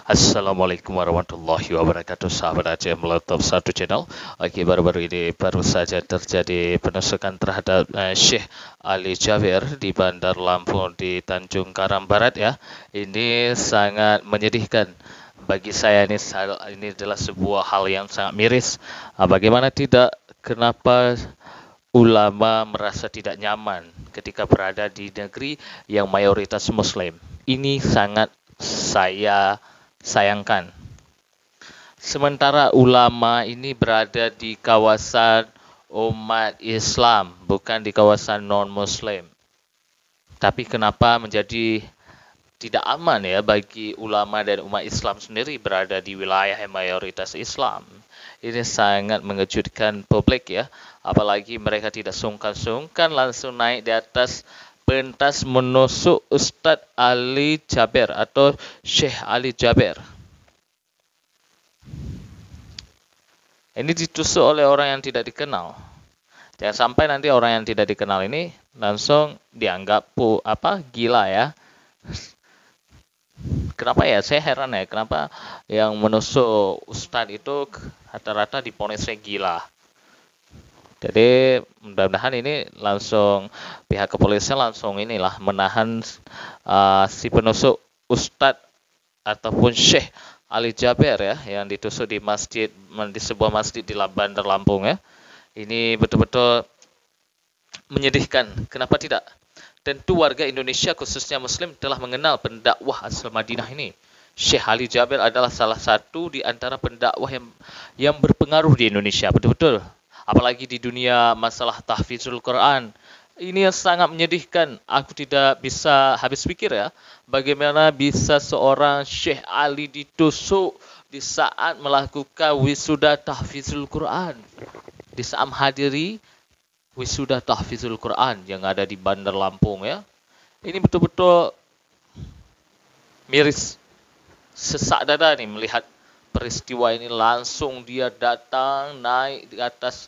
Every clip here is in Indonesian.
Assalamualaikum warahmatullahi wabarakatuh, sahabat ACM Laptop satu channel. Oke, baru-baru ini baru saja terjadi penusukan terhadap Syekh Ali Jaber di Bandar Lampung di Tanjung Karang Barat ya. Ini sangat menyedihkan bagi saya. Ini adalah sebuah hal yang sangat miris. Bagaimana tidak, kenapa ulama merasa tidak nyaman ketika berada di negeri yang mayoritas Muslim? Ini sangat saya sayangkan. Sementara ulama ini berada di kawasan umat Islam, bukan di kawasan non-Muslim. Tapi kenapa menjadi tidak aman ya bagi ulama dan umat Islam sendiri berada di wilayah yang mayoritas Islam? Ini sangat mengejutkan publik ya. Apalagi mereka tidak sungkan-sungkan langsung naik di atas pentas menusuk Ustadz Ali Jaber atau Syekh Ali Jaber. Ini ditusuk oleh orang yang tidak dikenal. Jangan sampai nanti orang yang tidak dikenal ini langsung dianggap gila ya. Kenapa ya? Saya heran ya, kenapa yang menusuk Ustadz itu rata-rata diponisnya gila. Jadi mudah-mudahan ini langsung pihak kepolisian langsung menahan si penusuk Ustadz ataupun Syekh Ali Jaber ya yang ditusuk di sebuah masjid di Bandar Lampung ya. Ini betul-betul menyedihkan. Kenapa tidak? Tentu warga Indonesia khususnya Muslim telah mengenal pendakwah asal Madinah ini. Syekh Ali Jaber adalah salah satu di antara pendakwah yang berpengaruh di Indonesia, betul-betul. Apalagi di dunia masalah tahfizul Quran. Ini yang sangat menyedihkan. Aku tidak bisa habis pikir ya, bagaimana bisa seorang Syekh Ali ditusuk di saat melakukan wisuda tahfizul Quran. Di saat menghadiri wisuda tahfizul Quran yang ada di Bandar Lampung ya. Ini betul-betul miris, sesak dada nih melihat peristiwa ini. Langsung dia datang naik di atas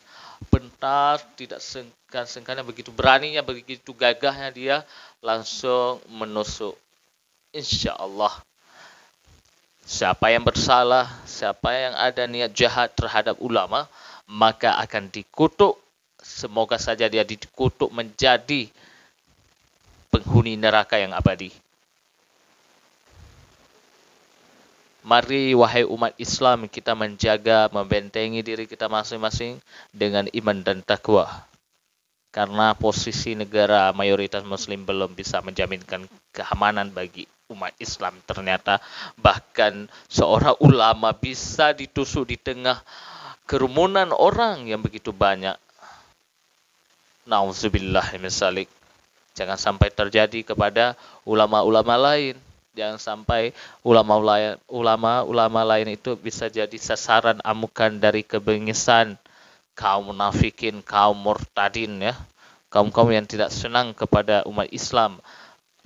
pentas, tidak sengkan-sengkannya, begitu beraninya, begitu gagahnya dia langsung menusuk. Insya Allah siapa yang bersalah, siapa yang ada niat jahat terhadap ulama, maka akan dikutuk. Semoga saja dia dikutuk menjadi penghuni neraka yang abadi. Mari wahai umat Islam, kita menjaga, membentengi diri kita masing-masing dengan iman dan takwa. Karena posisi negara mayoritas Muslim belum bisa menjaminkan keamanan bagi umat Islam. Ternyata bahkan seorang ulama bisa ditusuk di tengah kerumunan orang yang begitu banyak. Nauzubillah min dzalik. Jangan sampai terjadi kepada ulama-ulama lain. Jangan sampai ulama-ulama lain itu bisa jadi sasaran amukan dari kebengisan kaum munafikin, kaum murtadin ya. Kaum-kaum yang tidak senang kepada umat Islam.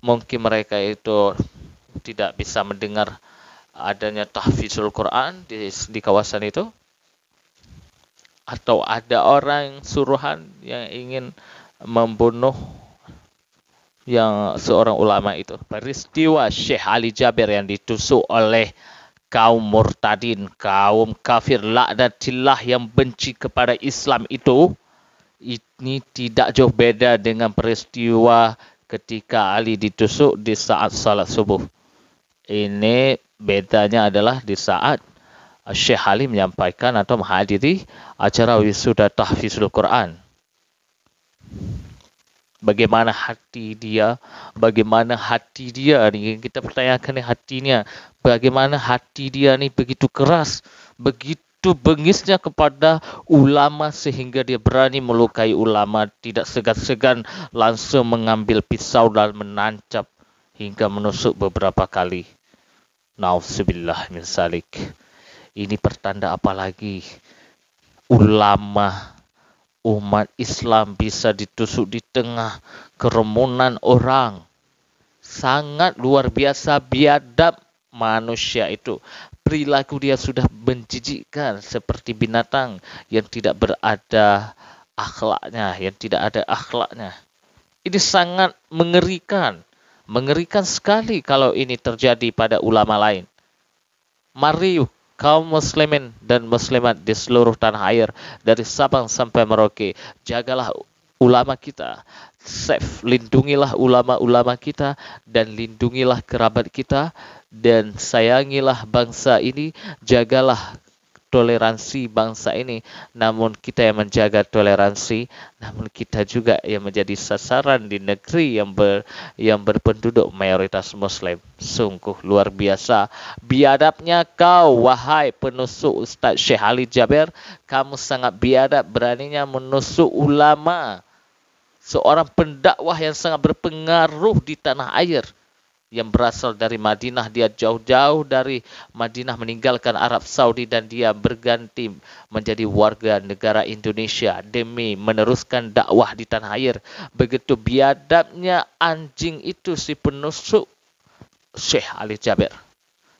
Mungkin mereka itu tidak bisa mendengar adanya tahfizul Quran di kawasan itu. Atau ada orang suruhan yang ingin membunuh yang seorang ulama itu. Peristiwa Syekh Ali Jaber yang ditusuk oleh kaum murtadin, kaum kafir laknatillah yang benci kepada Islam itu, ini tidak jauh beda dengan peristiwa ketika Ali ditusuk di saat salat subuh. Ini bedanya adalah di saat Syekh Ali menyampaikan atau menghadiri acara wisuda tahfizul Quran. Bagaimana hati dia nih, kita pertanyakan nih hatinya, bagaimana hati dia nih begitu keras, begitu bengisnya kepada ulama sehingga dia berani melukai ulama, tidak segan-segan langsung mengambil pisau dan menancap hingga menusuk beberapa kali. Nauzubillah min dzalik. Ini pertanda apa lagi? Ulama umat Islam bisa ditusuk di tengah kerumunan orang. Sangat luar biasa biadab manusia itu. Perilaku dia sudah menjijikkan seperti binatang yang tidak berada akhlaknya, yang tidak ada akhlaknya. Ini sangat mengerikan. Mengerikan sekali kalau ini terjadi pada ulama lain. Mari kaum muslimin dan muslimat di seluruh tanah air, dari Sabang sampai Merauke, jagalah ulama kita, lindungilah ulama-ulama kita, dan lindungilah kerabat kita, dan sayangilah bangsa ini, jagalah toleransi bangsa ini. Namun kita yang menjaga toleransi, namun kita juga yang menjadi sasaran di negeri yang berpenduduk mayoritas muslim. Sungguh luar biasa biadabnya kau, wahai penusuk Ustaz Syekh Ali Jaber. Kamu sangat biadab, beraninya menusuk ulama, seorang pendakwah yang sangat berpengaruh di tanah air, yang berasal dari Madinah. Dia jauh-jauh dari Madinah meninggalkan Arab Saudi dan dia berganti menjadi warga negara Indonesia demi meneruskan dakwah di tanah air. Begitu biadabnya anjing itu, si penusuk Syekh Ali Jaber.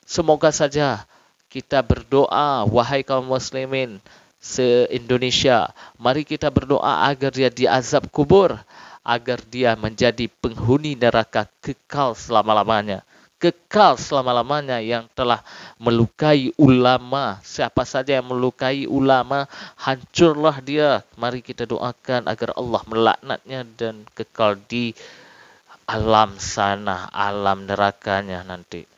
Semoga saja kita berdoa, wahai kaum muslimin se-Indonesia, mari kita berdoa agar dia diazab kubur, agar dia menjadi penghuni neraka kekal selama-lamanya. Kekal selama-lamanya, yang telah melukai ulama. Siapa saja yang melukai ulama, hancurlah dia. Mari kita doakan agar Allah melaknatnya dan kekal di alam sana, alam nerakanya nanti.